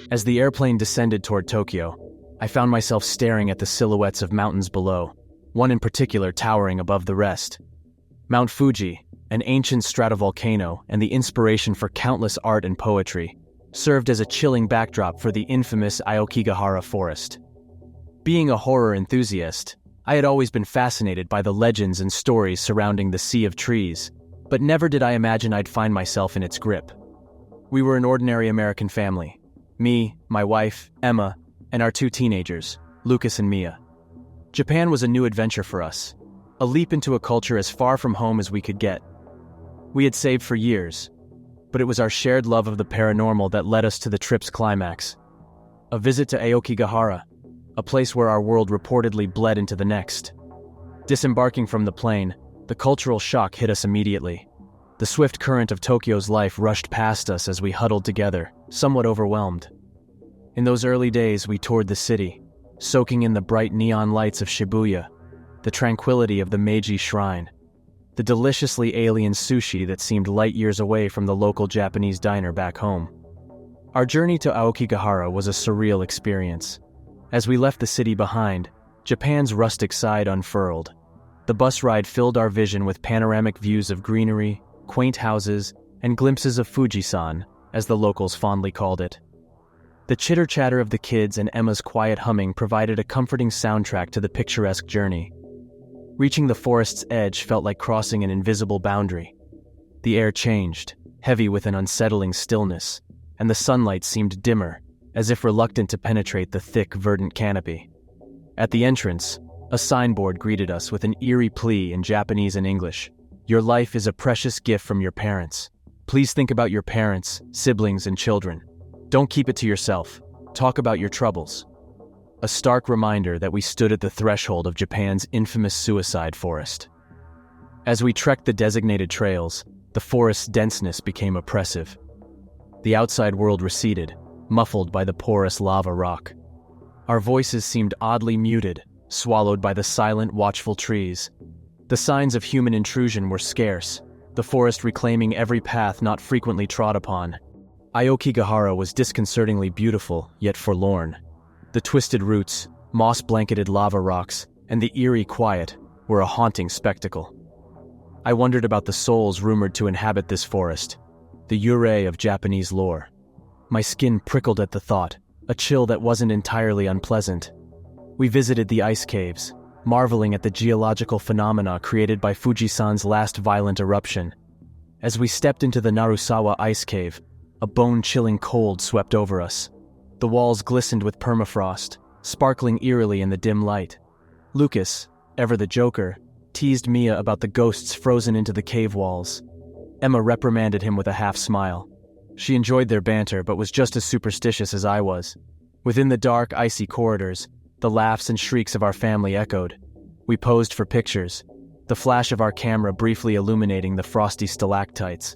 As the airplane descended toward Tokyo, I found myself staring at the silhouettes of mountains below, one in particular towering above the rest. Mount Fuji, an ancient stratovolcano and the inspiration for countless art and poetry, served as a chilling backdrop for the infamous Aokigahara forest. Being a horror enthusiast, I had always been fascinated by the legends and stories surrounding the Sea of Trees, but never did I imagine I'd find myself in its grip. We were an ordinary American family. Me, my wife, Emma, and our 2 teenagers, Lucas and Mia. Japan was a new adventure for us, a leap into a culture as far from home as we could get. We had saved for years, but it was our shared love of the paranormal that led us to the trip's climax. A visit to Aokigahara, a place where our world reportedly bled into the next. Disembarking from the plane, the cultural shock hit us immediately. The swift current of Tokyo's life rushed past us as we huddled together, somewhat overwhelmed. In those early days, we toured the city, soaking in the bright neon lights of Shibuya, the tranquility of the Meiji Shrine, the deliciously alien sushi that seemed light years away from the local Japanese diner back home. Our journey to Aokigahara was a surreal experience. As we left the city behind, Japan's rustic side unfurled. The bus ride filled our vision with panoramic views of greenery, quaint houses, and glimpses of Fujisan, as the locals fondly called it. The chitter-chatter of the kids and Emma's quiet humming provided a comforting soundtrack to the picturesque journey. Reaching the forest's edge felt like crossing an invisible boundary. The air changed, heavy with an unsettling stillness, and the sunlight seemed dimmer, as if reluctant to penetrate the thick, verdant canopy. At the entrance, a signboard greeted us with an eerie plea in Japanese and English. "Your life is a precious gift from your parents. Please think about your parents, siblings, and children. Don't keep it to yourself. Talk about your troubles." A stark reminder that we stood at the threshold of Japan's infamous suicide forest. As we trekked the designated trails, the forest's denseness became oppressive. The outside world receded, muffled by the porous lava rock. Our voices seemed oddly muted, swallowed by the silent, watchful trees. The signs of human intrusion were scarce, the forest reclaiming every path not frequently trod upon. Aokigahara was disconcertingly beautiful, yet forlorn. The twisted roots, moss-blanketed lava rocks, and the eerie quiet were a haunting spectacle. I wondered about the souls rumored to inhabit this forest, the yurei of Japanese lore. My skin prickled at the thought, a chill that wasn't entirely unpleasant. We visited the ice caves, marveling at the geological phenomena created by Fujisan's last violent eruption. As we stepped into the Narusawa ice cave, a bone-chilling cold swept over us. The walls glistened with permafrost, sparkling eerily in the dim light. Lucas, ever the joker, teased Mia about the ghosts frozen into the cave walls. Emma reprimanded him with a half-smile. She enjoyed their banter but was just as superstitious as I was. Within the dark, icy corridors, the laughs and shrieks of our family echoed. We posed for pictures, the flash of our camera briefly illuminating the frosty stalactites.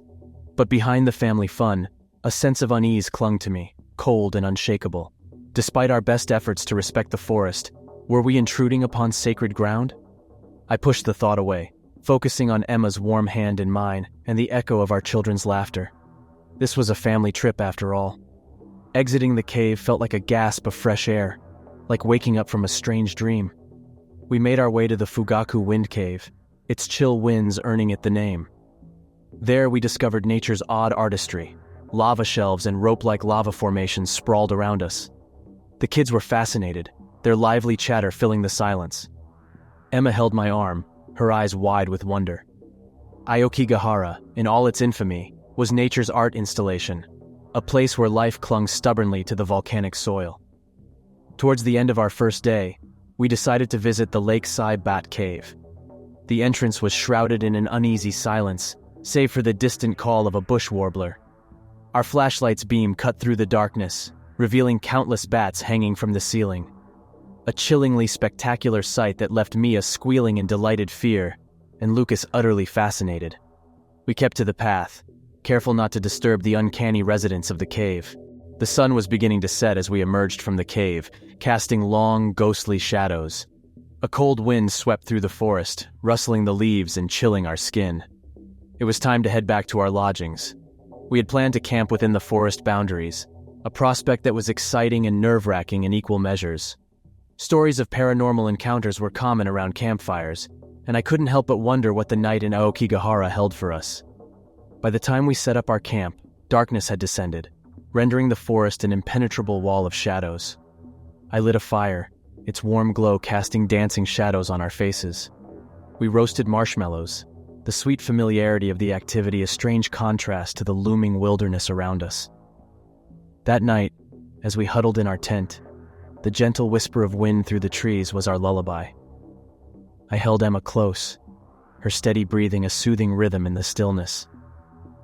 But behind the family fun, a sense of unease clung to me, cold and unshakable. Despite our best efforts to respect the forest, were we intruding upon sacred ground? I pushed the thought away, focusing on Emma's warm hand in mine and the echo of our children's laughter. This was a family trip after all. Exiting the cave felt like a gasp of fresh air, like waking up from a strange dream. We made our way to the Fugaku Wind Cave, its chill winds earning it the name. There we discovered nature's odd artistry. Lava shelves and rope-like lava formations sprawled around us. The kids were fascinated, their lively chatter filling the silence. Emma held my arm, her eyes wide with wonder. Aokigahara, in all its infamy, was nature's art installation, a place where life clung stubbornly to the volcanic soil. Towards the end of our first day, we decided to visit the Lakeside Bat Cave. The entrance was shrouded in an uneasy silence, save for the distant call of a bush warbler. Our flashlight's beam cut through the darkness, revealing countless bats hanging from the ceiling. A chillingly spectacular sight that left Mia squealing in delighted fear, and Lucas utterly fascinated. We kept to the path, careful not to disturb the uncanny residents of the cave. The sun was beginning to set as we emerged from the cave, casting long, ghostly shadows. A cold wind swept through the forest, rustling the leaves and chilling our skin. It was time to head back to our lodgings. We had planned to camp within the forest boundaries, a prospect that was exciting and nerve-wracking in equal measures. Stories of paranormal encounters were common around campfires, and I couldn't help but wonder what the night in Aokigahara held for us. By the time we set up our camp, darkness had descended, rendering the forest an impenetrable wall of shadows. I lit a fire, its warm glow casting dancing shadows on our faces. We roasted marshmallows, the sweet familiarity of the activity a strange contrast to the looming wilderness around us. That night, as we huddled in our tent, the gentle whisper of wind through the trees was our lullaby. I held Emma close, her steady breathing a soothing rhythm in the stillness.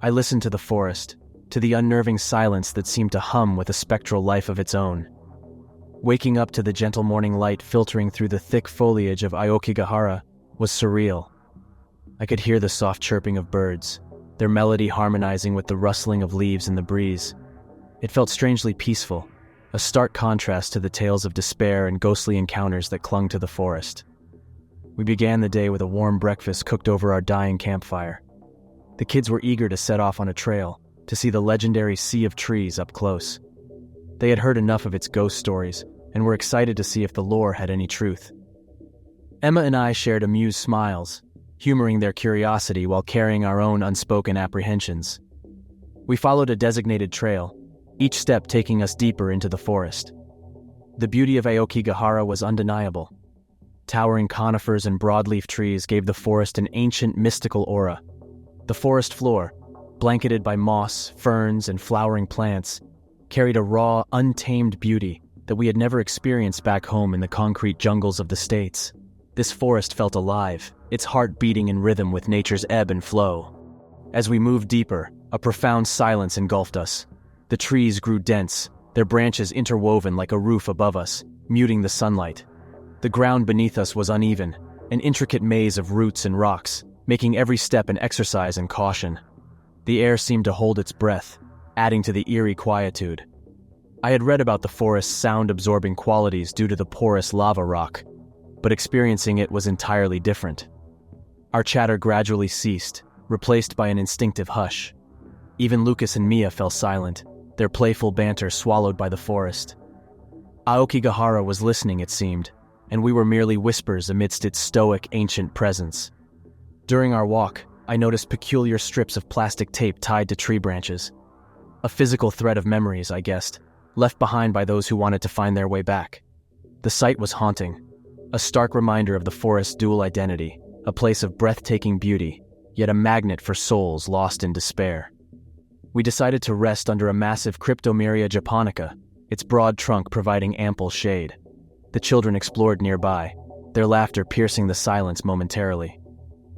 I listened to the forest, to the unnerving silence that seemed to hum with a spectral life of its own. Waking up to the gentle morning light filtering through the thick foliage of Aokigahara was surreal. I could hear the soft chirping of birds, their melody harmonizing with the rustling of leaves in the breeze. It felt strangely peaceful, a stark contrast to the tales of despair and ghostly encounters that clung to the forest. We began the day with a warm breakfast cooked over our dying campfire. The kids were eager to set off on a trail, to see the legendary Sea of Trees up close. They had heard enough of its ghost stories, and were excited to see if the lore had any truth. Emma and I shared amused smiles, humoring their curiosity while carrying our own unspoken apprehensions. We followed a designated trail, each step taking us deeper into the forest. The beauty of Aokigahara was undeniable. Towering conifers and broadleaf trees gave the forest an ancient, mystical aura. The forest floor, blanketed by moss, ferns, and flowering plants, carried a raw, untamed beauty that we had never experienced back home in the concrete jungles of the States. This forest felt alive, its heart beating in rhythm with nature's ebb and flow. As we moved deeper, a profound silence engulfed us. The trees grew dense, their branches interwoven like a roof above us, muting the sunlight. The ground beneath us was uneven, an intricate maze of roots and rocks, making every step an exercise in caution. The air seemed to hold its breath, adding to the eerie quietude. I had read about the forest's sound-absorbing qualities due to the porous lava rock, but experiencing it was entirely different. Our chatter gradually ceased, replaced by an instinctive hush. Even Lucas and Mia fell silent, their playful banter swallowed by the forest. Aokigahara was listening, it seemed, and we were merely whispers amidst its stoic, ancient presence. During our walk, I noticed peculiar strips of plastic tape tied to tree branches. A physical thread of memories, I guessed, left behind by those who wanted to find their way back. The sight was haunting, a stark reminder of the forest's dual identity, a place of breathtaking beauty, yet a magnet for souls lost in despair. We decided to rest under a massive Cryptomeria japonica, its broad trunk providing ample shade. The children explored nearby, their laughter piercing the silence momentarily.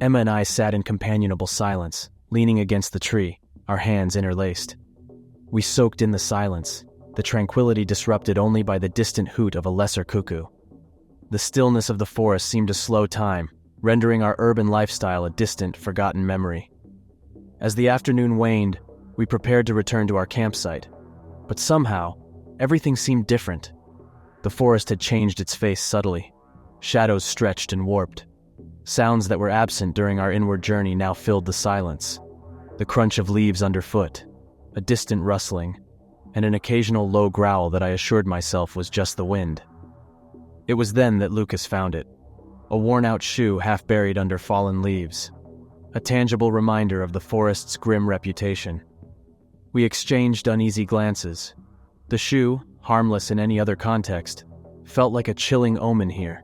Emma and I sat in companionable silence, leaning against the tree, our hands interlaced. We soaked in the silence, the tranquility disrupted only by the distant hoot of a lesser cuckoo. The stillness of the forest seemed to slow time, rendering our urban lifestyle a distant, forgotten memory. As the afternoon waned, we prepared to return to our campsite, but somehow, everything seemed different. The forest had changed its face subtly. Shadows stretched and warped. Sounds that were absent during our inward journey now filled the silence. The crunch of leaves underfoot, a distant rustling, and an occasional low growl that I assured myself was just the wind. It was then that Lucas found it, a worn-out shoe half buried under fallen leaves, a tangible reminder of the forest's grim reputation. We exchanged uneasy glances. The shoe, harmless in any other context, felt like a chilling omen here.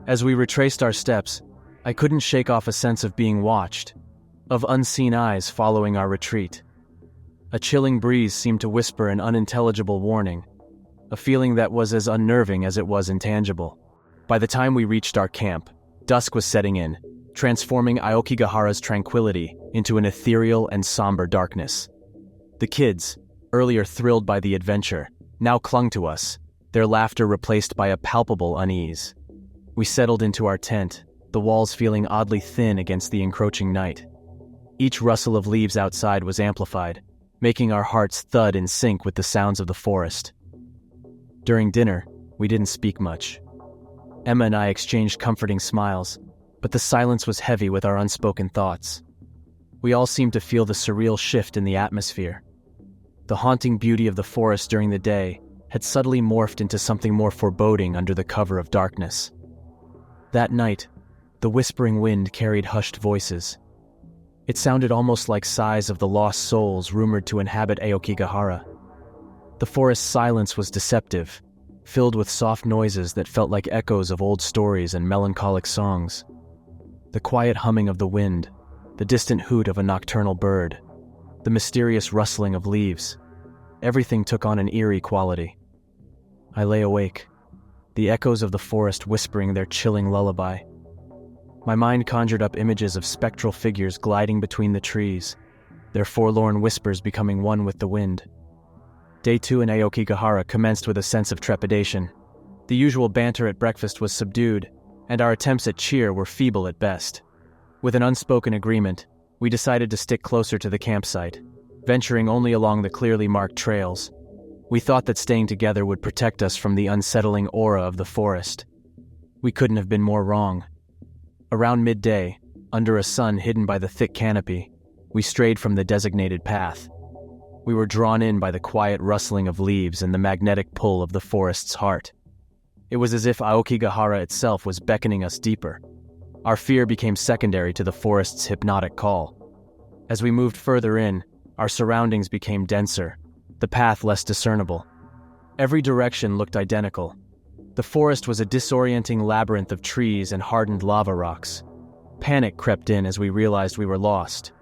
As we retraced our steps, I couldn't shake off a sense of being watched, of unseen eyes following our retreat. A chilling breeze seemed to whisper an unintelligible warning, a feeling that was as unnerving as it was intangible. By the time we reached our camp, dusk was setting in, transforming Aokigahara's tranquility into an ethereal and somber darkness. The kids, earlier thrilled by the adventure, now clung to us, their laughter replaced by a palpable unease. We settled into our tent, the walls feeling oddly thin against the encroaching night. Each rustle of leaves outside was amplified, making our hearts thud in sync with the sounds of the forest. During dinner, we didn't speak much. Emma and I exchanged comforting smiles, but the silence was heavy with our unspoken thoughts. We all seemed to feel the surreal shift in the atmosphere. The haunting beauty of the forest during the day had subtly morphed into something more foreboding under the cover of darkness. That night, the whispering wind carried hushed voices. It sounded almost like sighs of the lost souls rumored to inhabit Aokigahara. The forest's silence was deceptive, filled with soft noises that felt like echoes of old stories and melancholic songs. The quiet humming of the wind, the distant hoot of a nocturnal bird, the mysterious rustling of leaves, everything took on an eerie quality. I lay awake, the echoes of the forest whispering their chilling lullaby. My mind conjured up images of spectral figures gliding between the trees, their forlorn whispers becoming one with the wind. Day 2 in Aokigahara commenced with a sense of trepidation. The usual banter at breakfast was subdued, and our attempts at cheer were feeble at best. With an unspoken agreement, we decided to stick closer to the campsite, venturing only along the clearly marked trails. We thought that staying together would protect us from the unsettling aura of the forest. We couldn't have been more wrong. Around midday, under a sun hidden by the thick canopy, we strayed from the designated path. We were drawn in by the quiet rustling of leaves and the magnetic pull of the forest's heart. It was as if Aokigahara itself was beckoning us deeper. Our fear became secondary to the forest's hypnotic call. As we moved further in, our surroundings became denser, the path less discernible. Every direction looked identical. The forest was a disorienting labyrinth of trees and hardened lava rocks. Panic crept in as we realized we were lost.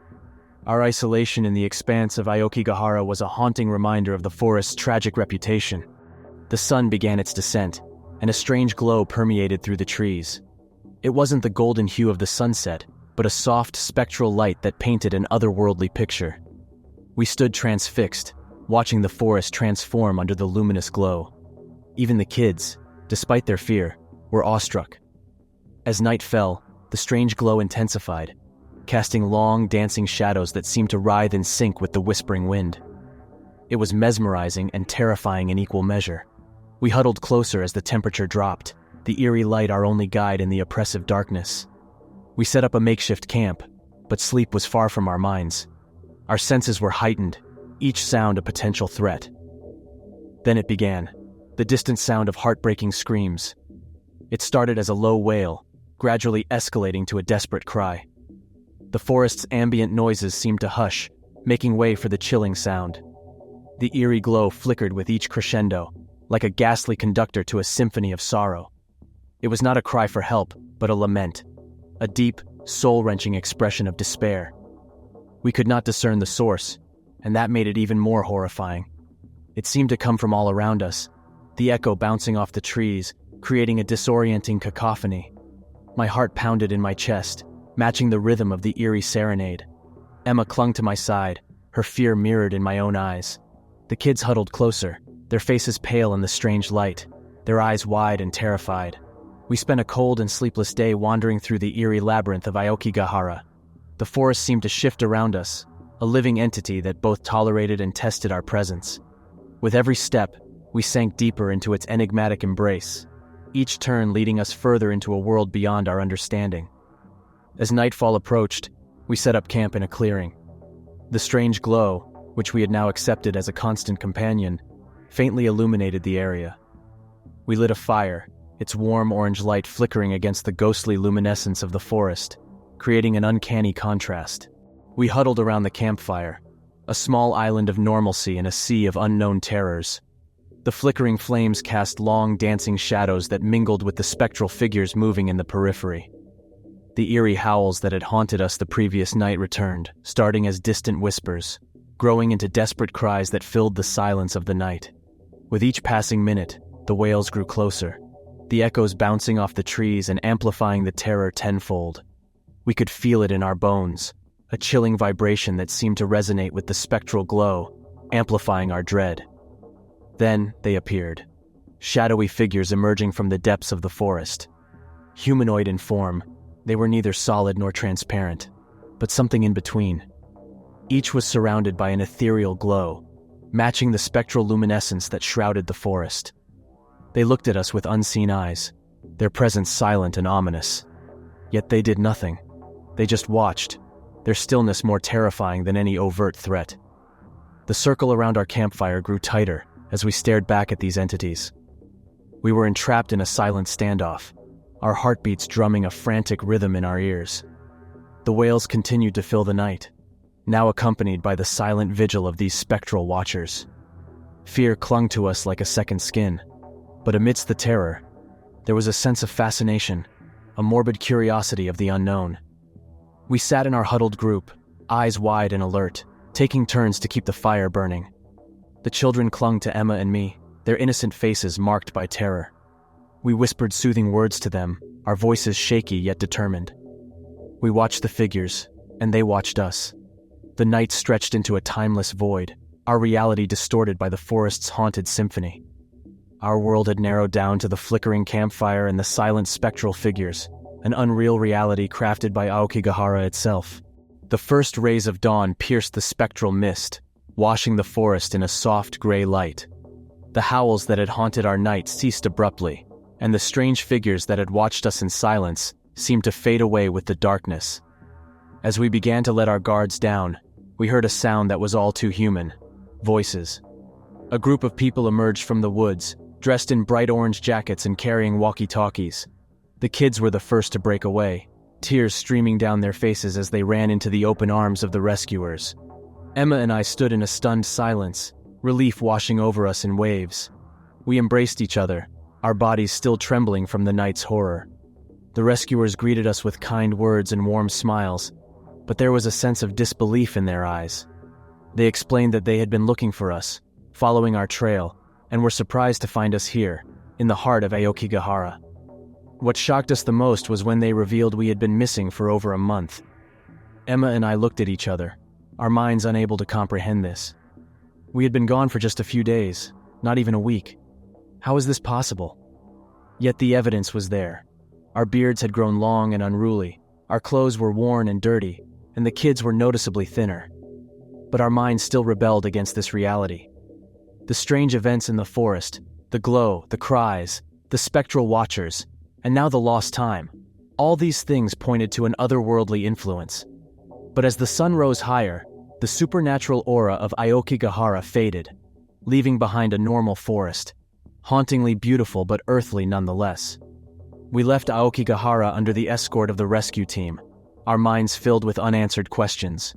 Our isolation in the expanse of Aokigahara was a haunting reminder of the forest's tragic reputation. The sun began its descent, and a strange glow permeated through the trees. It wasn't the golden hue of the sunset, but a soft, spectral light that painted an otherworldly picture. We stood transfixed, watching the forest transform under the luminous glow. Even the kids, despite their fear, were awestruck. As night fell, the strange glow intensified, casting long, dancing shadows that seemed to writhe in sync with the whispering wind. It was mesmerizing and terrifying in equal measure. We huddled closer as the temperature dropped, the eerie light our only guide in the oppressive darkness. We set up a makeshift camp, but sleep was far from our minds. Our senses were heightened, each sound a potential threat. Then it began, the distant sound of heartbreaking screams. It started as a low wail, gradually escalating to a desperate cry. The forest's ambient noises seemed to hush, making way for the chilling sound. The eerie glow flickered with each crescendo, like a ghastly conductor to a symphony of sorrow. It was not a cry for help, but a lament, a deep, soul-wrenching expression of despair. We could not discern the source, and that made it even more horrifying. It seemed to come from all around us, the echo bouncing off the trees, creating a disorienting cacophony. My heart pounded in my chest, matching the rhythm of the eerie serenade. Emma clung to my side, her fear mirrored in my own eyes. The kids huddled closer, their faces pale in the strange light, their eyes wide and terrified. We spent a cold and sleepless day wandering through the eerie labyrinth of Aokigahara. The forest seemed to shift around us, a living entity that both tolerated and tested our presence. With every step, we sank deeper into its enigmatic embrace, each turn leading us further into a world beyond our understanding. As nightfall approached, we set up camp in a clearing. The strange glow, which we had now accepted as a constant companion, faintly illuminated the area. We lit a fire, its warm orange light flickering against the ghostly luminescence of the forest, creating an uncanny contrast. We huddled around the campfire, a small island of normalcy in a sea of unknown terrors. The flickering flames cast long, dancing shadows that mingled with the spectral figures moving in the periphery. The eerie howls that had haunted us the previous night returned, starting as distant whispers, growing into desperate cries that filled the silence of the night. With each passing minute, the wails grew closer, the echoes bouncing off the trees and amplifying the terror tenfold. We could feel it in our bones, a chilling vibration that seemed to resonate with the spectral glow, amplifying our dread. Then they appeared, shadowy figures emerging from the depths of the forest. Humanoid in form, they were neither solid nor transparent, but something in between. Each was surrounded by an ethereal glow, matching the spectral luminescence that shrouded the forest. They looked at us with unseen eyes, their presence silent and ominous. Yet they did nothing. They just watched, their stillness more terrifying than any overt threat. The circle around our campfire grew tighter as we stared back at these entities. We were entrapped in a silent standoff, our heartbeats drumming a frantic rhythm in our ears. The wails continued to fill the night, now accompanied by the silent vigil of these spectral watchers. Fear clung to us like a second skin, but amidst the terror, there was a sense of fascination, a morbid curiosity of the unknown. We sat in our huddled group, eyes wide and alert, taking turns to keep the fire burning. The children clung to Emma and me, their innocent faces marked by terror. We whispered soothing words to them, our voices shaky yet determined. We watched the figures, and they watched us. The night stretched into a timeless void, our reality distorted by the forest's haunted symphony. Our world had narrowed down to the flickering campfire and the silent spectral figures, an unreal reality crafted by Aokigahara itself. The first rays of dawn pierced the spectral mist, washing the forest in a soft gray light. The howls that had haunted our night ceased abruptly, and the strange figures that had watched us in silence seemed to fade away with the darkness. As we began to let our guards down, we heard a sound that was all too human: voices. A group of people emerged from the woods, dressed in bright orange jackets and carrying walkie-talkies. The kids were the first to break away, tears streaming down their faces as they ran into the open arms of the rescuers. Emma and I stood in a stunned silence, relief washing over us in waves. We embraced each other, our bodies still trembling from the night's horror. The rescuers greeted us with kind words and warm smiles, but there was a sense of disbelief in their eyes. They explained that they had been looking for us, following our trail, and were surprised to find us here, in the heart of Aokigahara. What shocked us the most was when they revealed we had been missing for over a month. Emma and I looked at each other, our minds unable to comprehend this. We had been gone for just a few days, not even a week. How is this possible? Yet the evidence was there. Our beards had grown long and unruly, our clothes were worn and dirty, and the kids were noticeably thinner. But our minds still rebelled against this reality. The strange events in the forest, the glow, the cries, the spectral watchers, and now the lost time, all these things pointed to an otherworldly influence. But as the sun rose higher, the supernatural aura of Aokigahara faded, leaving behind a normal forest, hauntingly beautiful but earthly nonetheless. We left Aokigahara under the escort of the rescue team, our minds filled with unanswered questions.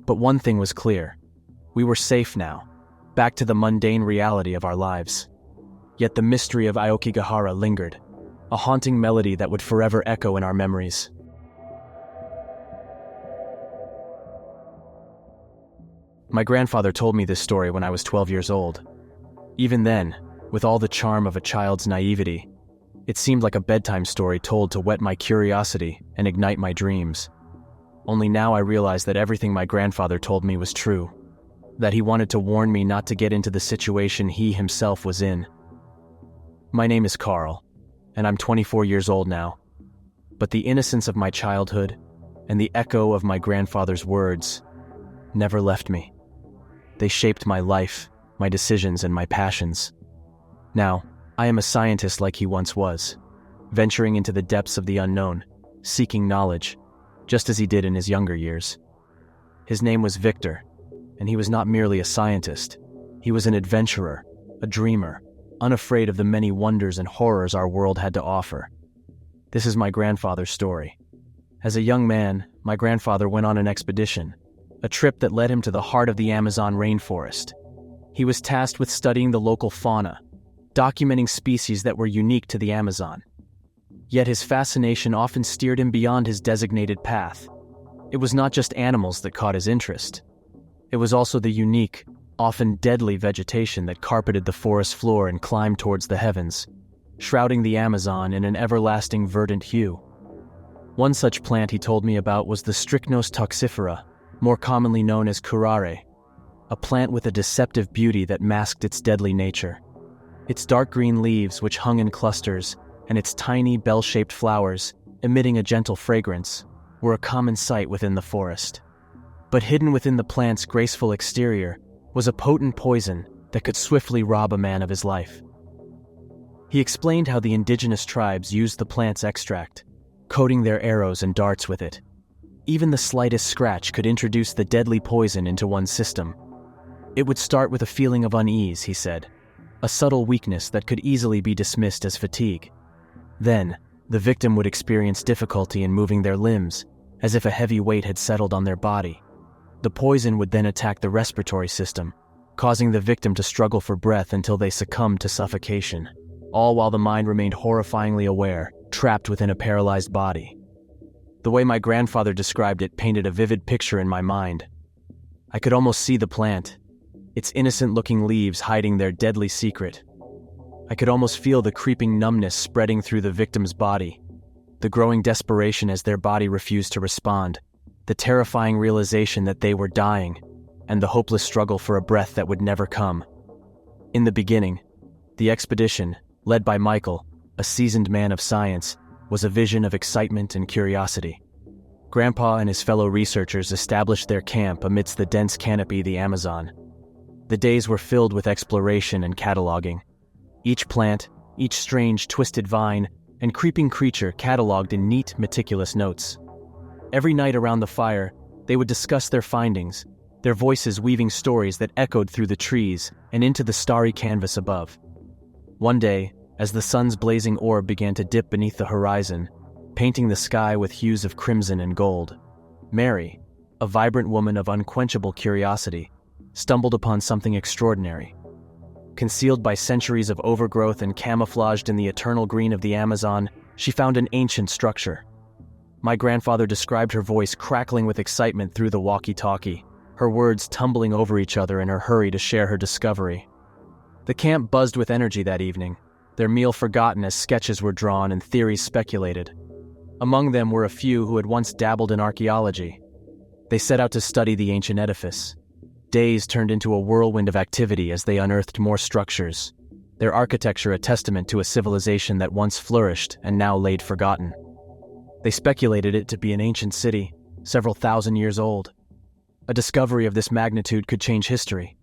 But one thing was clear: we were safe now, back to the mundane reality of our lives. Yet the mystery of Aokigahara lingered, a haunting melody that would forever echo in our memories. My grandfather told me this story when I was 12 years old. Even then, with all the charm of a child's naivety, it seemed like a bedtime story told to whet my curiosity and ignite my dreams. Only now I realized that everything my grandfather told me was true, that he wanted to warn me not to get into the situation he himself was in. My name is Carl, and I'm 24 years old now. But the innocence of my childhood and the echo of my grandfather's words never left me. They shaped my life, my decisions, and my passions. Now, I am a scientist like he once was, venturing into the depths of the unknown, seeking knowledge, just as he did in his younger years. His name was Victor, and he was not merely a scientist. He was an adventurer, a dreamer, unafraid of the many wonders and horrors our world had to offer. This is my grandfather's story. As a young man, my grandfather went on an expedition, a trip that led him to the heart of the Amazon rainforest. He was tasked with studying the local fauna, documenting species that were unique to the Amazon. Yet his fascination often steered him beyond his designated path. It was not just animals that caught his interest. It was also the unique, often deadly vegetation that carpeted the forest floor and climbed towards the heavens, shrouding the Amazon in an everlasting verdant hue. One such plant he told me about was the Strychnos toxifera, more commonly known as curare, a plant with a deceptive beauty that masked its deadly nature. Its dark green leaves, which hung in clusters, and its tiny bell-shaped flowers, emitting a gentle fragrance, were a common sight within the forest. But hidden within the plant's graceful exterior was a potent poison that could swiftly rob a man of his life. He explained how the indigenous tribes used the plant's extract, coating their arrows and darts with it. Even the slightest scratch could introduce the deadly poison into one's system. It would start with a feeling of unease, he said, a subtle weakness that could easily be dismissed as fatigue. Then, the victim would experience difficulty in moving their limbs, as if a heavy weight had settled on their body. The poison would then attack the respiratory system, causing the victim to struggle for breath until they succumbed to suffocation, all while the mind remained horrifyingly aware, trapped within a paralyzed body. The way my grandfather described it painted a vivid picture in my mind. I could almost see the plant, its innocent-looking leaves hiding their deadly secret. I could almost feel the creeping numbness spreading through the victim's body, the growing desperation as their body refused to respond, the terrifying realization that they were dying, and the hopeless struggle for a breath that would never come. In the beginning, the expedition, led by Michael, a seasoned man of science, was a vision of excitement and curiosity. Grandpa and his fellow researchers established their camp amidst the dense canopy of the Amazon. The days were filled with exploration and cataloging. Each plant, each strange, twisted vine, and creeping creature cataloged in neat, meticulous notes. Every night around the fire, they would discuss their findings, their voices weaving stories that echoed through the trees and into the starry canvas above. One day, as the sun's blazing orb began to dip beneath the horizon, painting the sky with hues of crimson and gold, Mary, a vibrant woman of unquenchable curiosity, stumbled upon something extraordinary. Concealed by centuries of overgrowth and camouflaged in the eternal green of the Amazon, she found an ancient structure. My grandfather described her voice crackling with excitement through the walkie-talkie, her words tumbling over each other in her hurry to share her discovery. The camp buzzed with energy that evening, their meal forgotten as sketches were drawn and theories speculated. Among them were a few who had once dabbled in archaeology. They set out to study the ancient edifice. Days turned into a whirlwind of activity as they unearthed more structures, their architecture a testament to a civilization that once flourished and now laid forgotten. They speculated it to be an ancient city, several thousand years old. A discovery of this magnitude could change history.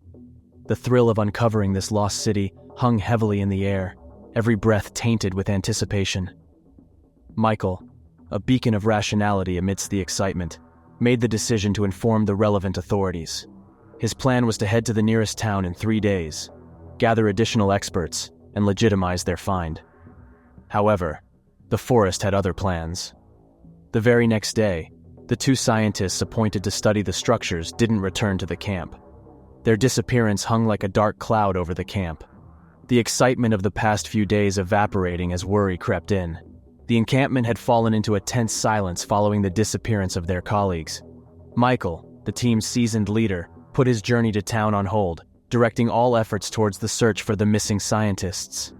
The thrill of uncovering this lost city hung heavily in the air, every breath tainted with anticipation. Michael, a beacon of rationality amidst the excitement, made the decision to inform the relevant authorities. His plan was to head to the nearest town in 3 days, gather additional experts, and legitimize their find. However, the forest had other plans. The very next day, the 2 scientists appointed to study the structures didn't return to the camp. Their disappearance hung like a dark cloud over the camp, the excitement of the past few days evaporating as worry crept in. The encampment had fallen into a tense silence following the disappearance of their colleagues. Michael, the team's seasoned leader, put his journey to town on hold, directing all efforts towards the search for the missing scientists.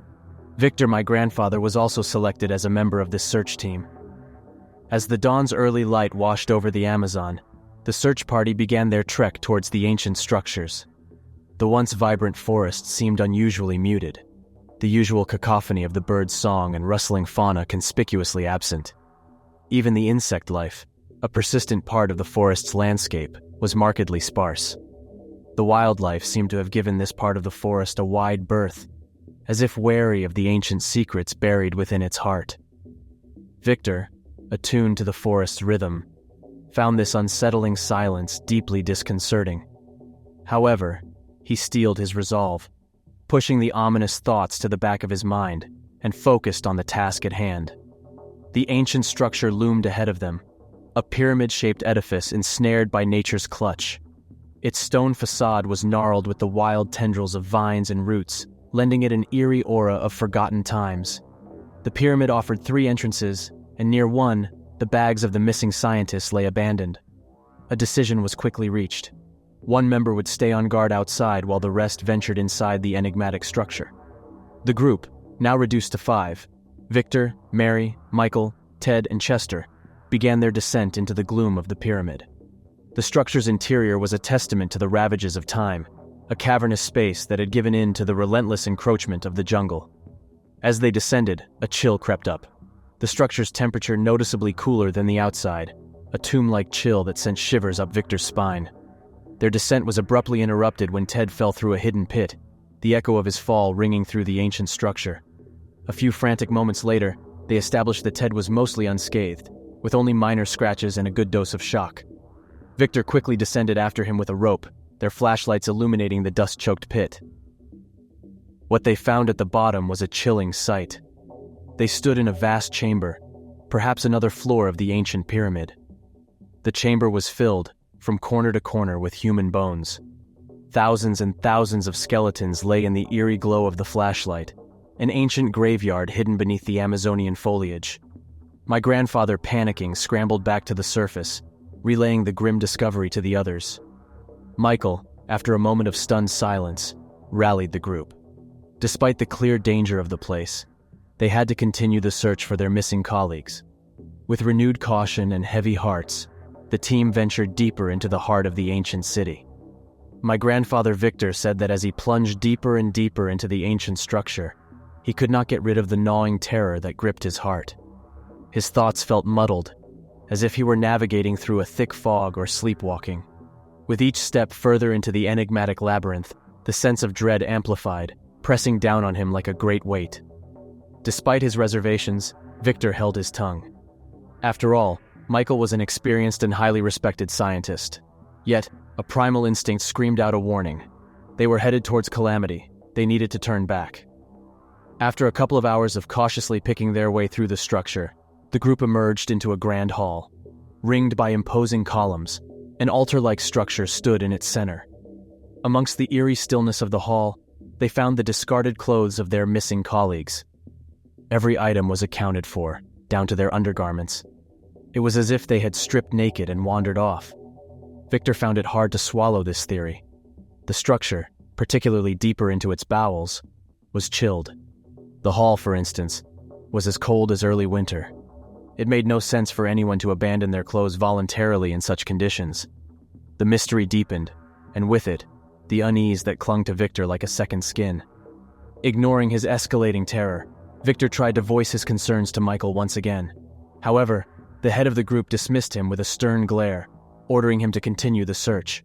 Victor, my grandfather, was also selected as a member of this search team. As the dawn's early light washed over the Amazon, the search party began their trek towards the ancient structures. The once vibrant forest seemed unusually muted, the usual cacophony of the bird's song and rustling fauna conspicuously absent. Even the insect life, a persistent part of the forest's landscape, was markedly sparse. The wildlife seemed to have given this part of the forest a wide berth, as if wary of the ancient secrets buried within its heart. Victor, attuned to the forest's rhythm, found this unsettling silence deeply disconcerting. However, he steeled his resolve, pushing the ominous thoughts to the back of his mind, and focused on the task at hand. The ancient structure loomed ahead of them, a pyramid-shaped edifice ensnared by nature's clutch. Its stone facade was gnarled with the wild tendrils of vines and roots, lending it an eerie aura of forgotten times. The pyramid offered 3 entrances, and near one, the bags of the missing scientists lay abandoned. A decision was quickly reached. One member would stay on guard outside while the rest ventured inside the enigmatic structure. The group, now reduced to 5, Victor, Mary, Michael, Ted, and Chester, began their descent into the gloom of the pyramid. The structure's interior was a testament to the ravages of time, a cavernous space that had given in to the relentless encroachment of the jungle. As they descended, a chill crept up, the structure's temperature noticeably cooler than the outside, a tomb-like chill that sent shivers up Victor's spine. Their descent was abruptly interrupted when Ted fell through a hidden pit, the echo of his fall ringing through the ancient structure. A few frantic moments later, they established that Ted was mostly unscathed, with only minor scratches and a good dose of shock. Victor quickly descended after him with a rope, their flashlights illuminating the dust-choked pit. What they found at the bottom was a chilling sight. They stood in a vast chamber, perhaps another floor of the ancient pyramid. The chamber was filled, from corner to corner, with human bones. Thousands and thousands of skeletons lay in the eerie glow of the flashlight, an ancient graveyard hidden beneath the Amazonian foliage. My grandfather, panicking, scrambled back to the surface, relaying the grim discovery to the others. Michael, after a moment of stunned silence, rallied the group. Despite the clear danger of the place, they had to continue the search for their missing colleagues. With renewed caution and heavy hearts, the team ventured deeper into the heart of the ancient city. My grandfather Victor said that as he plunged deeper and deeper into the ancient structure, he could not get rid of the gnawing terror that gripped his heart. His thoughts felt muddled, as if he were navigating through a thick fog or sleepwalking. With each step further into the enigmatic labyrinth, the sense of dread amplified, pressing down on him like a great weight. Despite his reservations, Victor held his tongue. After all, Michael was an experienced and highly respected scientist. Yet, a primal instinct screamed out a warning. They were headed towards calamity. They needed to turn back. After a couple of hours of cautiously picking their way through the structure, the group emerged into a grand hall. Ringed by imposing columns, an altar-like structure stood in its center. Amongst the eerie stillness of the hall, they found the discarded clothes of their missing colleagues. Every item was accounted for, down to their undergarments. It was as if they had stripped naked and wandered off. Victor found it hard to swallow this theory. The structure, particularly deeper into its bowels, was chilled. The hall, for instance, was as cold as early winter. It made no sense for anyone to abandon their clothes voluntarily in such conditions. The mystery deepened, and with it, the unease that clung to Victor like a second skin. Ignoring his escalating terror, Victor tried to voice his concerns to Michael once again. However, the head of the group dismissed him with a stern glare, ordering him to continue the search.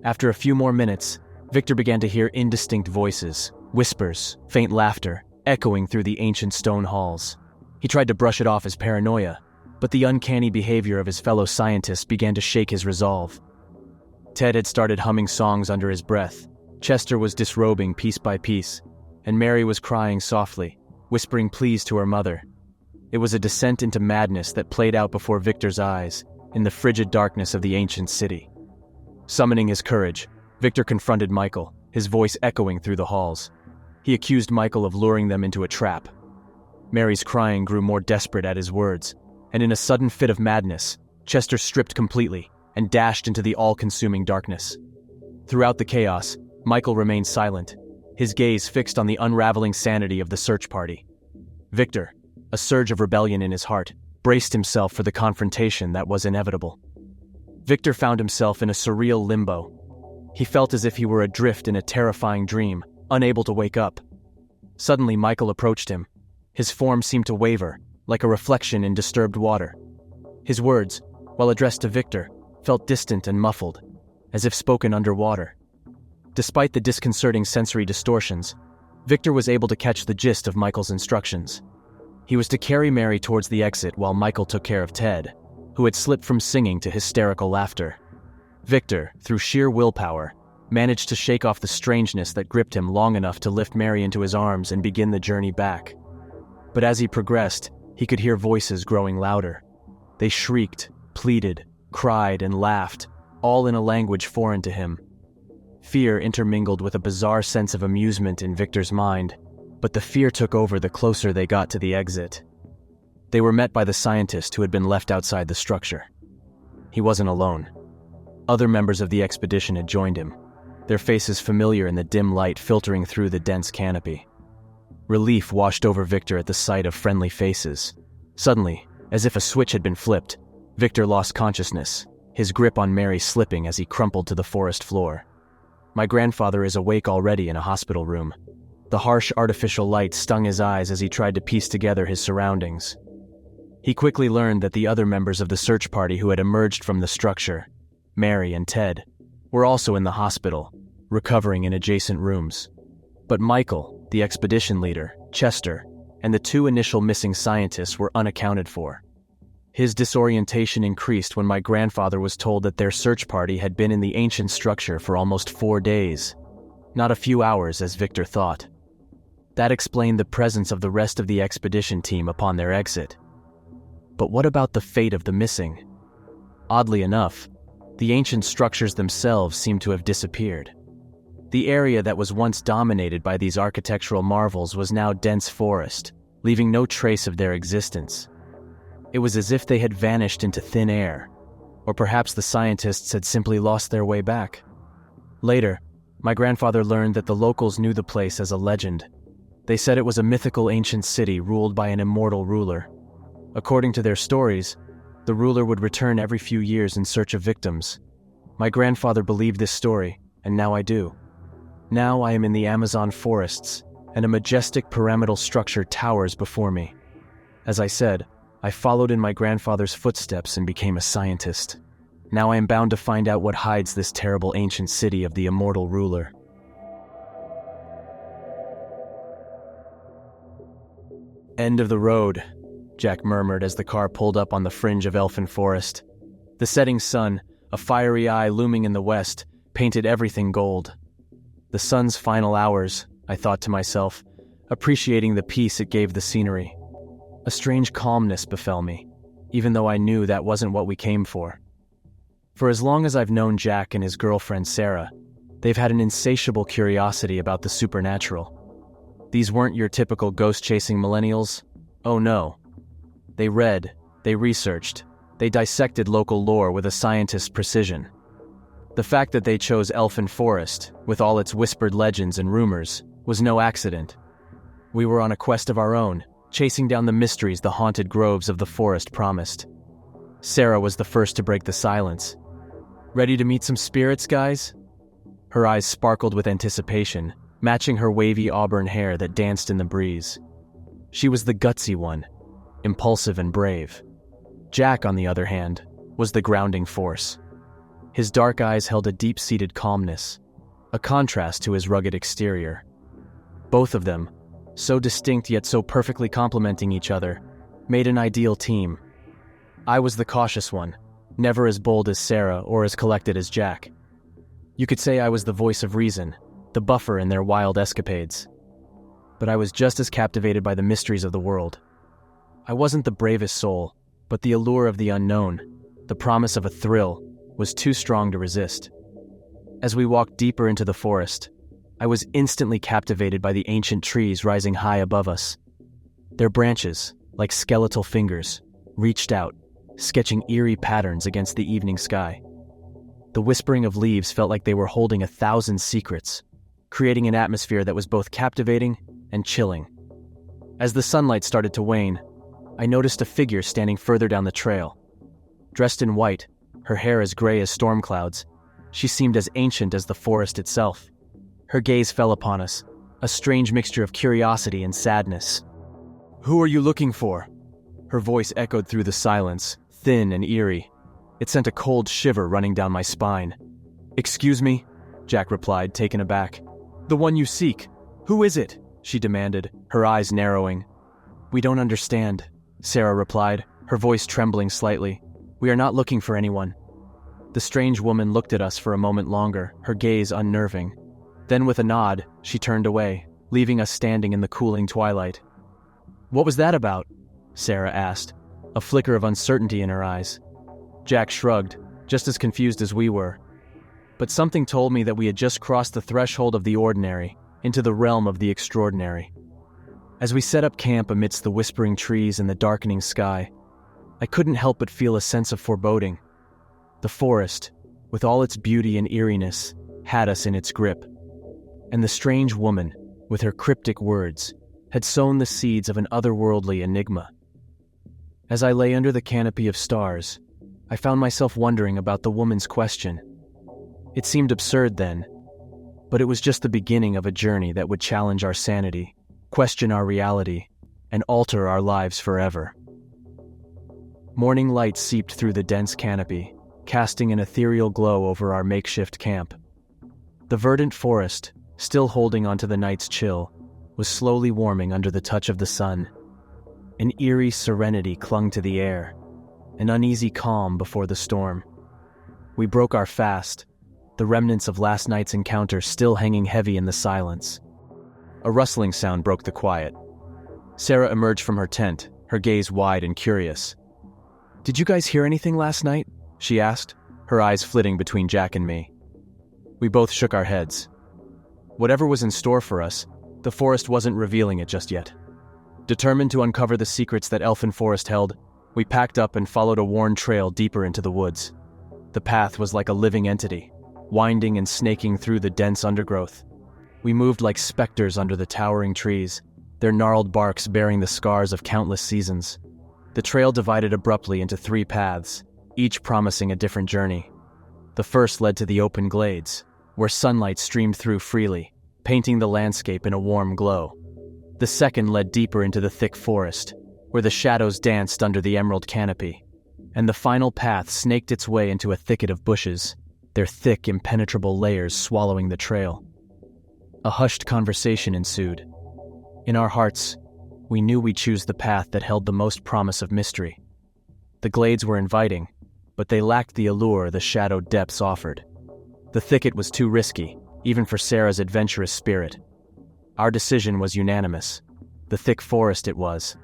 After a few more minutes, Victor began to hear indistinct voices, whispers, faint laughter, echoing through the ancient stone halls. He tried to brush it off as paranoia, but the uncanny behavior of his fellow scientists began to shake his resolve. Ted had started humming songs under his breath. Chester was disrobing piece by piece, and Mary was crying softly, whispering pleas to her mother. It was a descent into madness that played out before Victor's eyes, in the frigid darkness of the ancient city. Summoning his courage, Victor confronted Michael, his voice echoing through the halls. He accused Michael of luring them into a trap. Mary's crying grew more desperate at his words, and in a sudden fit of madness, Chester stripped completely and dashed into the all-consuming darkness. Throughout the chaos, Michael remained silent, his gaze fixed on the unraveling sanity of the search party. Victor, a surge of rebellion in his heart, braced himself for the confrontation that was inevitable. Victor found himself in a surreal limbo. He felt as if he were adrift in a terrifying dream, unable to wake up. Suddenly, Michael approached him. His form seemed to waver, like a reflection in disturbed water. His words, while addressed to Victor, felt distant and muffled, as if spoken underwater. Despite the disconcerting sensory distortions, Victor was able to catch the gist of Michael's instructions. He was to carry Mary towards the exit while Michael took care of Ted, who had slipped from singing to hysterical laughter. Victor, through sheer willpower, managed to shake off the strangeness that gripped him long enough to lift Mary into his arms and begin the journey back. But as he progressed, he could hear voices growing louder. They shrieked, pleaded, cried, and laughed, all in a language foreign to him. Fear intermingled with a bizarre sense of amusement in Victor's mind, but the fear took over the closer they got to the exit. They were met by the scientist who had been left outside the structure. He wasn't alone. Other members of the expedition had joined him, their faces familiar in the dim light filtering through the dense canopy. Relief washed over Victor at the sight of friendly faces. Suddenly, as if a switch had been flipped, Victor lost consciousness, his grip on Mary slipping as he crumpled to the forest floor. My grandfather is awake already in a hospital room. The harsh artificial light stung his eyes as he tried to piece together his surroundings. He quickly learned that the other members of the search party who had emerged from the structure, Mary and Ted, were also in the hospital, recovering in adjacent rooms. But Michael, the expedition leader, Chester, and the two initial missing scientists were unaccounted for. His disorientation increased when my grandfather was told that their search party had been in the ancient structure for almost 4 days, not a few hours as Victor thought. That explained the presence of the rest of the expedition team upon their exit. But what about the fate of the missing? Oddly enough, the ancient structures themselves seemed to have disappeared. The area that was once dominated by these architectural marvels was now dense forest, leaving no trace of their existence. It was as if they had vanished into thin air, or perhaps the scientists had simply lost their way back. Later, my grandfather learned that the locals knew the place as a legend. They said it was a mythical ancient city ruled by an immortal ruler. According to their stories, the ruler would return every few years in search of victims. My grandfather believed this story, and now I do. Now I am in the Amazon forests, and a majestic pyramidal structure towers before me. As I said, I followed in my grandfather's footsteps and became a scientist. Now I am bound to find out what hides this terrible ancient city of the immortal ruler. End of the road, Jack murmured as the car pulled up on the fringe of elfin forest. The setting sun, a fiery eye looming in the west, painted everything gold. The sun's final hours, I thought to myself, appreciating the peace it gave the scenery. A strange calmness befell me, even though I knew that wasn't what we came for. For as long as I've known Jack and his girlfriend Sarah, they've had an insatiable curiosity about the supernatural. These weren't your typical ghost-chasing millennials. Oh no. They read, they researched, they dissected local lore with a scientist's precision. The fact that they chose Elfin Forest, with all its whispered legends and rumors, was no accident. We were on a quest of our own, chasing down the mysteries the haunted groves of the forest promised. Sarah was the first to break the silence. Ready to meet some spirits, guys? Her eyes sparkled with anticipation, matching her wavy auburn hair that danced in the breeze. She was the gutsy one, impulsive and brave. Jack, on the other hand, was the grounding force. His dark eyes held a deep-seated calmness, a contrast to his rugged exterior. Both of them, so distinct yet so perfectly complementing each other, made an ideal team. I was the cautious one, never as bold as Sarah or as collected as Jack. You could say I was the voice of reason, the buffer in their wild escapades. But I was just as captivated by the mysteries of the world. I wasn't the bravest soul, but the allure of the unknown, the promise of a thrill, was too strong to resist. As we walked deeper into the forest, I was instantly captivated by the ancient trees rising high above us. Their branches, like skeletal fingers, reached out, sketching eerie patterns against the evening sky. The whispering of leaves felt like they were holding 1,000 secrets, creating an atmosphere that was both captivating and chilling. As the sunlight started to wane, I noticed a figure standing further down the trail. Dressed in white, her hair as gray as storm clouds, she seemed as ancient as the forest itself. Her gaze fell upon us, a strange mixture of curiosity and sadness. "Who are you looking for?" Her voice echoed through the silence, thin and eerie. It sent a cold shiver running down my spine. "Excuse me?" Jack replied, taken aback. "The one you seek. Who is it?" she demanded, her eyes narrowing. "We don't understand," Sarah replied, her voice trembling slightly. "We are not looking for anyone." The strange woman looked at us for a moment longer, her gaze unnerving. Then with a nod, she turned away, leaving us standing in the cooling twilight. "What was that about?" Sarah asked, a flicker of uncertainty in her eyes. Jack shrugged, just as confused as we were. But something told me that we had just crossed the threshold of the ordinary, into the realm of the extraordinary. As we set up camp amidst the whispering trees and the darkening sky, I couldn't help but feel a sense of foreboding. The forest, with all its beauty and eeriness, had us in its grip. And the strange woman, with her cryptic words, had sown the seeds of an otherworldly enigma. As I lay under the canopy of stars, I found myself wondering about the woman's question. It seemed absurd then, but it was just the beginning of a journey that would challenge our sanity, question our reality, and alter our lives forever. Morning light seeped through the dense canopy, casting an ethereal glow over our makeshift camp. The verdant forest, still holding onto the night's chill, was slowly warming under the touch of the sun. An eerie serenity clung to the air, an uneasy calm before the storm. We broke our fast, the remnants of last night's encounter still hanging heavy in the silence. A rustling sound broke the quiet. Sarah emerged from her tent, her gaze wide and curious. "Did you guys hear anything last night?" she asked, her eyes flitting between Jack and me. We both shook our heads. Whatever was in store for us, the forest wasn't revealing it just yet. Determined to uncover the secrets that Elfin Forest held, we packed up and followed a worn trail deeper into the woods. The path was like a living entity, winding and snaking through the dense undergrowth. We moved like specters under the towering trees, their gnarled barks bearing the scars of countless seasons. The trail divided abruptly into 3 paths, each promising a different journey. The first led to the open glades, where sunlight streamed through freely, painting the landscape in a warm glow. The second led deeper into the thick forest, where the shadows danced under the emerald canopy. And the final path snaked its way into a thicket of bushes, their thick, impenetrable layers swallowing the trail. A hushed conversation ensued. In our hearts, we knew we'd choose the path that held the most promise of mystery. The glades were inviting, but they lacked the allure the shadowed depths offered. The thicket was too risky, even for Sarah's adventurous spirit. Our decision was unanimous. The thick forest it was.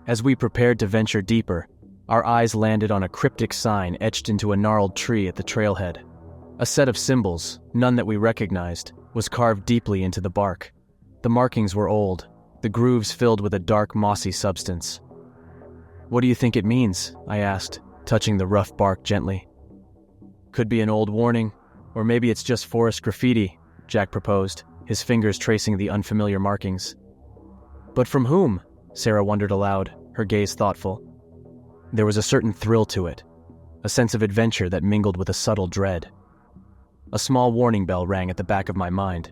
As we prepared to venture deeper, our eyes landed on a cryptic sign etched into a gnarled tree at the trailhead. A set of symbols, none that we recognized, was carved deeply into the bark. The markings were old, the grooves filled with a dark, mossy substance. "What do you think it means?" I asked, touching the rough bark gently. "Could be an old warning, or maybe it's just forest graffiti," Jack proposed, his fingers tracing the unfamiliar markings. "But from whom?" Sarah wondered aloud, her gaze thoughtful. There was a certain thrill to it, a sense of adventure that mingled with a subtle dread. A small warning bell rang at the back of my mind,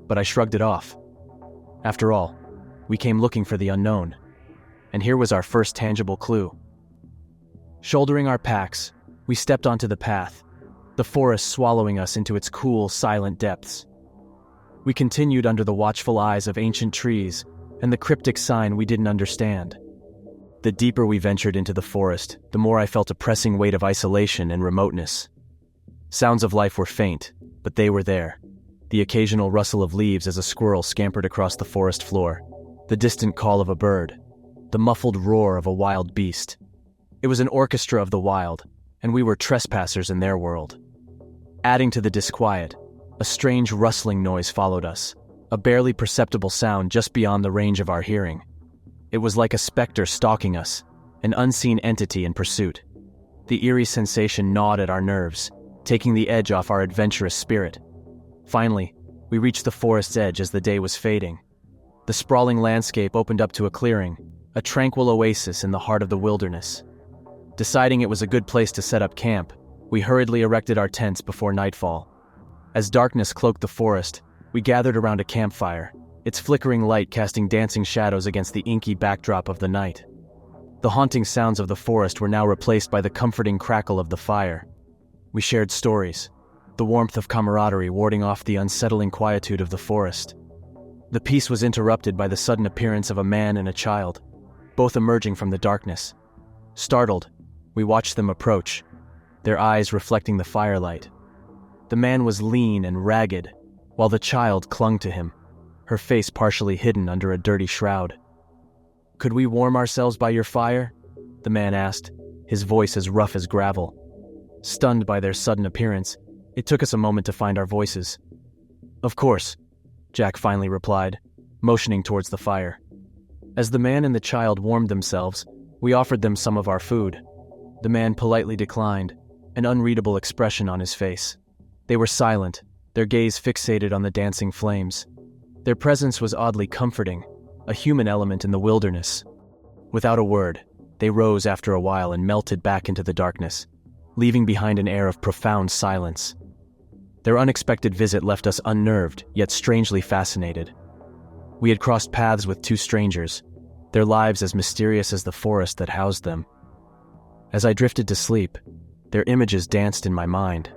but I shrugged it off. After all, we came looking for the unknown, and here was our first tangible clue. Shouldering our packs, we stepped onto the path, the forest swallowing us into its cool, silent depths. We continued under the watchful eyes of ancient trees and the cryptic sign we didn't understand. The deeper we ventured into the forest, the more I felt a pressing weight of isolation and remoteness. Sounds of life were faint, but they were there. The occasional rustle of leaves as a squirrel scampered across the forest floor, the distant call of a bird, the muffled roar of a wild beast. It was an orchestra of the wild, and we were trespassers in their world. Adding to the disquiet, a strange rustling noise followed us, a barely perceptible sound just beyond the range of our hearing. It was like a specter stalking us, an unseen entity in pursuit. The eerie sensation gnawed at our nerves, taking the edge off our adventurous spirit. Finally, we reached the forest's edge as the day was fading. The sprawling landscape opened up to a clearing, a tranquil oasis in the heart of the wilderness. Deciding it was a good place to set up camp, we hurriedly erected our tents before nightfall. As darkness cloaked the forest, we gathered around a campfire, its flickering light casting dancing shadows against the inky backdrop of the night. The haunting sounds of the forest were now replaced by the comforting crackle of the fire. We shared stories, the warmth of camaraderie warding off the unsettling quietude of the forest. The peace was interrupted by the sudden appearance of a man and a child, both emerging from the darkness. Startled, we watched them approach, their eyes reflecting the firelight. The man was lean and ragged, while the child clung to him, her face partially hidden under a dirty shroud. "Could we warm ourselves by your fire?" the man asked, his voice as rough as gravel. Stunned by their sudden appearance, it took us a moment to find our voices. "Of course," Jack finally replied, motioning towards the fire. As the man and the child warmed themselves, we offered them some of our food. The man politely declined, an unreadable expression on his face. They were silent, their gaze fixated on the dancing flames. Their presence was oddly comforting, a human element in the wilderness. Without a word, they rose after a while and melted back into the darkness, leaving behind an air of profound silence. Their unexpected visit left us unnerved, yet strangely fascinated. We had crossed paths with 2 strangers, their lives as mysterious as the forest that housed them. As I drifted to sleep, their images danced in my mind,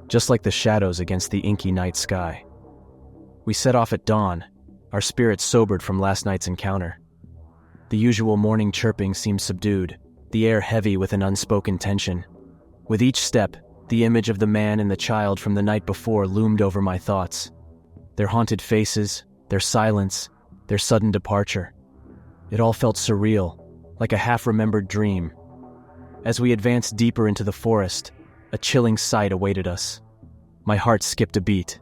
just like the shadows against the inky night sky. We set off at dawn, our spirits sobered from last night's encounter. The usual morning chirping seemed subdued, the air heavy with an unspoken tension. With each step, the image of the man and the child from the night before loomed over my thoughts. Their haunted faces, their silence, their sudden departure. It all felt surreal, like a half-remembered dream. As we advanced deeper into the forest, a chilling sight awaited us. My heart skipped a beat.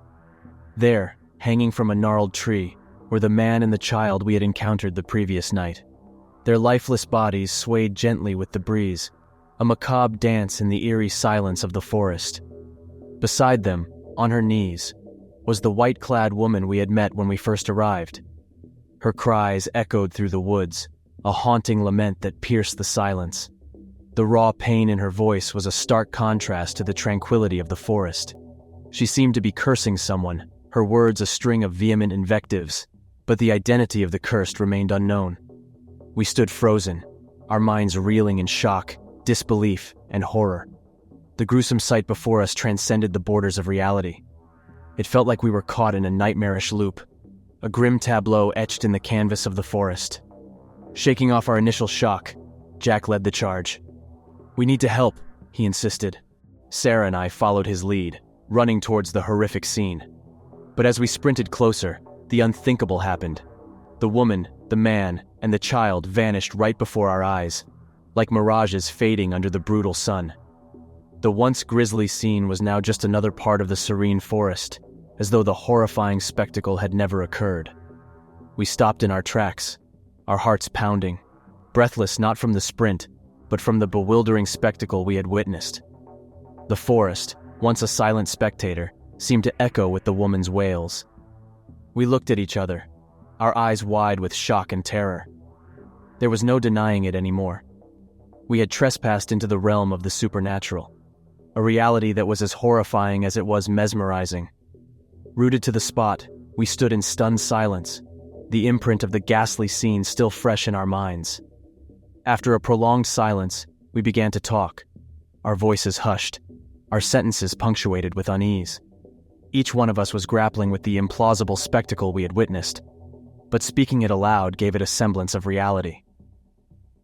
There, hanging from a gnarled tree, were the man and the child we had encountered the previous night. Their lifeless bodies swayed gently with the breeze, a macabre dance in the eerie silence of the forest. Beside them, on her knees, was the white-clad woman we had met when we first arrived. Her cries echoed through the woods, a haunting lament that pierced the silence. The raw pain in her voice was a stark contrast to the tranquility of the forest. She seemed to be cursing someone, her words a string of vehement invectives, but the identity of the cursed remained unknown. We stood frozen, our minds reeling in shock, disbelief, and horror. The gruesome sight before us transcended the borders of reality. It felt like we were caught in a nightmarish loop, a grim tableau etched in the canvas of the forest. Shaking off our initial shock, Jack led the charge. "We need to help," he insisted. Sarah and I followed his lead, running towards the horrific scene. But as we sprinted closer, the unthinkable happened. The woman, the man, and the child vanished right before our eyes, like mirages fading under the brutal sun. The once grisly scene was now just another part of the serene forest, as though the horrifying spectacle had never occurred. We stopped in our tracks, our hearts pounding, breathless not from the sprint, but from the bewildering spectacle we had witnessed. The forest, once a silent spectator, seemed to echo with the woman's wails. We looked at each other, our eyes wide with shock and terror. There was no denying it anymore. We had trespassed into the realm of the supernatural, a reality that was as horrifying as it was mesmerizing. Rooted to the spot, we stood in stunned silence, the imprint of the ghastly scene still fresh in our minds. After a prolonged silence, we began to talk, our voices hushed, our sentences punctuated with unease. Each one of us was grappling with the implausible spectacle we had witnessed, but speaking it aloud gave it a semblance of reality.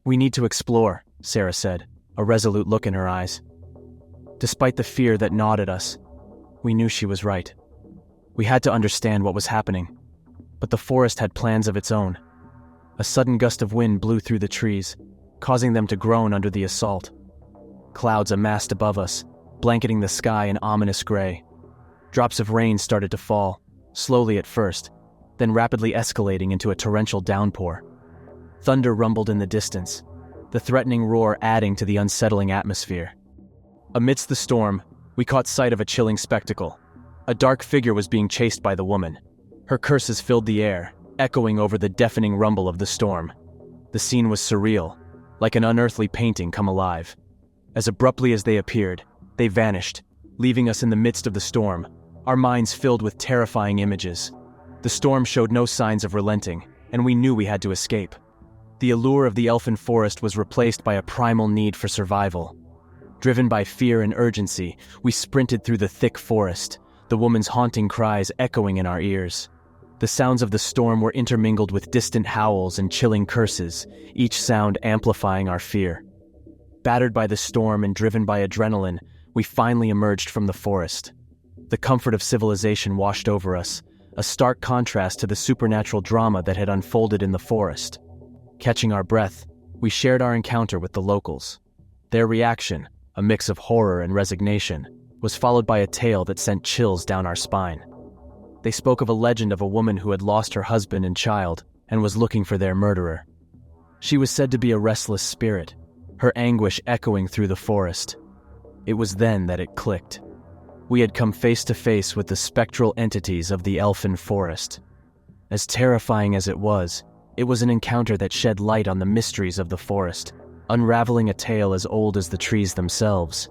"We need to explore," Sarah said, a resolute look in her eyes. Despite the fear that gnawed at us, we knew she was right. We had to understand what was happening, but the forest had plans of its own. A sudden gust of wind blew through the trees, causing them to groan under the assault. Clouds amassed above us, blanketing the sky in ominous gray. Drops of rain started to fall, slowly at first, then rapidly escalating into a torrential downpour. Thunder rumbled in the distance, the threatening roar adding to the unsettling atmosphere. Amidst the storm, we caught sight of a chilling spectacle. A dark figure was being chased by the woman. Her curses filled the air, echoing over the deafening rumble of the storm. The scene was surreal, like an unearthly painting come alive. As abruptly as they appeared, they vanished, leaving us in the midst of the storm, our minds filled with terrifying images. The storm showed no signs of relenting, and we knew we had to escape. The allure of the elfin forest was replaced by a primal need for survival. Driven by fear and urgency, we sprinted through the thick forest, the woman's haunting cries echoing in our ears. The sounds of the storm were intermingled with distant howls and chilling curses, each sound amplifying our fear. Battered by the storm and driven by adrenaline, we finally emerged from the forest. The comfort of civilization washed over us, a stark contrast to the supernatural drama that had unfolded in the forest. Catching our breath, we shared our encounter with the locals. Their reaction, a mix of horror and resignation, was followed by a tale that sent chills down our spine. They spoke of a legend of a woman who had lost her husband and child and was looking for their murderer. She was said to be a restless spirit, her anguish echoing through the forest. It was then that it clicked. We had come face to face with the spectral entities of the elfin forest. As terrifying as it was an encounter that shed light on the mysteries of the forest, unraveling a tale as old as the trees themselves.